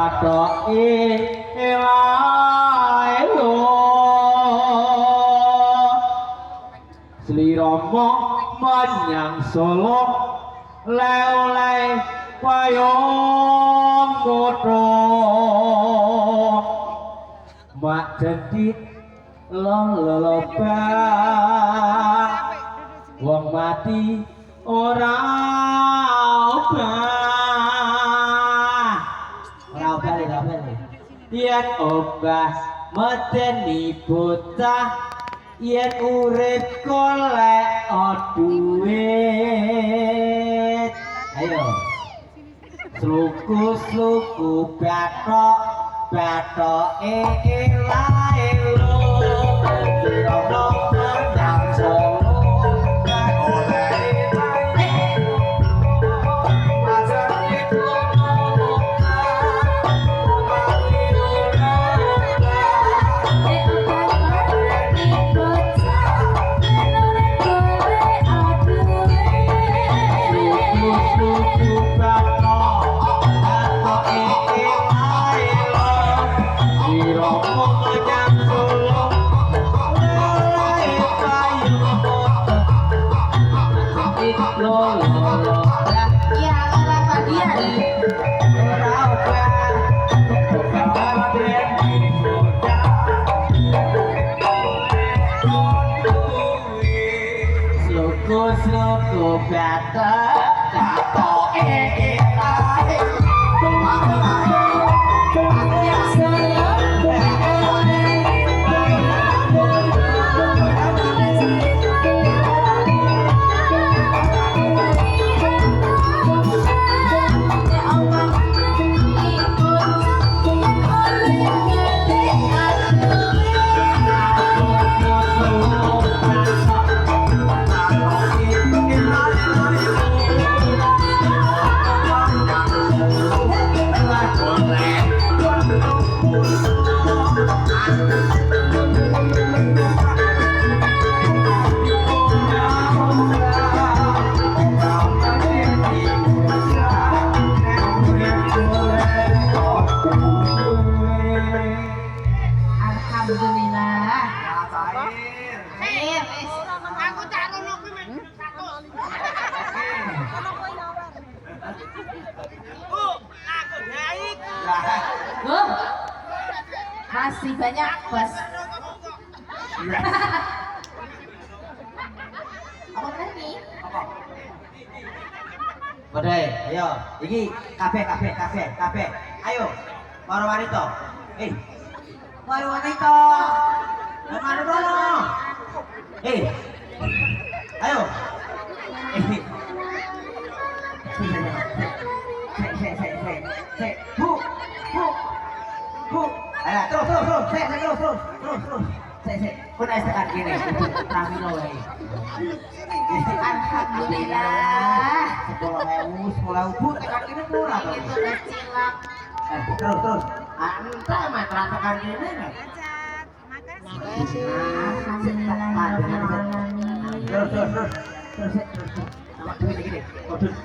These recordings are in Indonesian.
patoke wae lho slirama menyang Solo le-le payung kutho mak dedit lolobang wong mati ora obah yen obah medeni bocah yen urip golek duit ayo sluku batok lae lo rono nang Solo Slow masih banyak bos. Apa lagi? Badai, ayo, iki kafe. Ayo, maro wanita. Maro wanita. Maro dono. Ayo. Bu. Terus. Pun ais tekan kene. Ramino wae. Alhamdulillah. 10.000 Bu tekan kene murah to. Itu udah cilok. Terus. Entah matra tekan kene. Makasih. Alhamdulillah. Terus.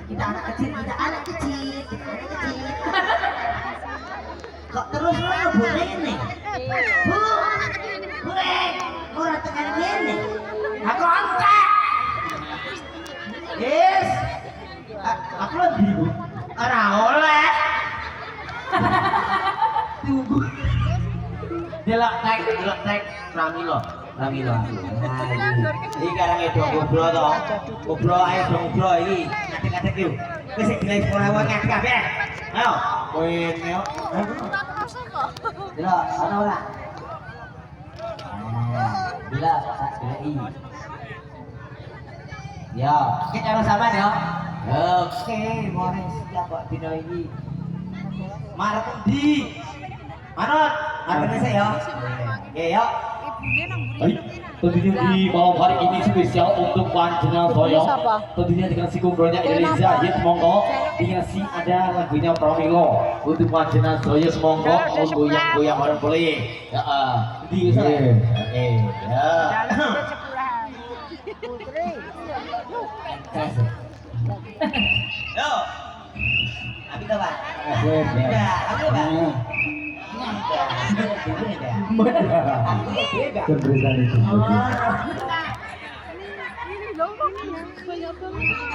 Kita anak kecil. Kok terus lo boleh nih? Bu, murah tekan kene. Aku angkat. Yes. Aku lebih bu. Ora oleh. Tunggu. Delok tek Ramilo. Iki karang edo ngobrol to. Ngobrol iki. Ngadek-ngadek yuk. Wis dilai 10.000 ngadek kabeh. Ayo. Koin yo. Delok ana ora? Bila i. Ya, kita harus sabar ya. Oke, boleh siap kok dino iki. Marep di. Manut, arep saya ya. Oke, yuk. Baik, tentunya di malam hari ini spesial untuk panjenengan saya. Tentunya dengan si kumpulannya Eliza, ya semongko. Dengan si ada lagunya Pramilo untuk panjenengan saya semongko. Mau goyang-goyang bareng boleh. Ya, di sana. Oke, ya. Yo. Abi ka ba? Beda. Beda. Abi ba? Beda. Beda. Keberadaan itu. Abi ba?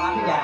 Kada.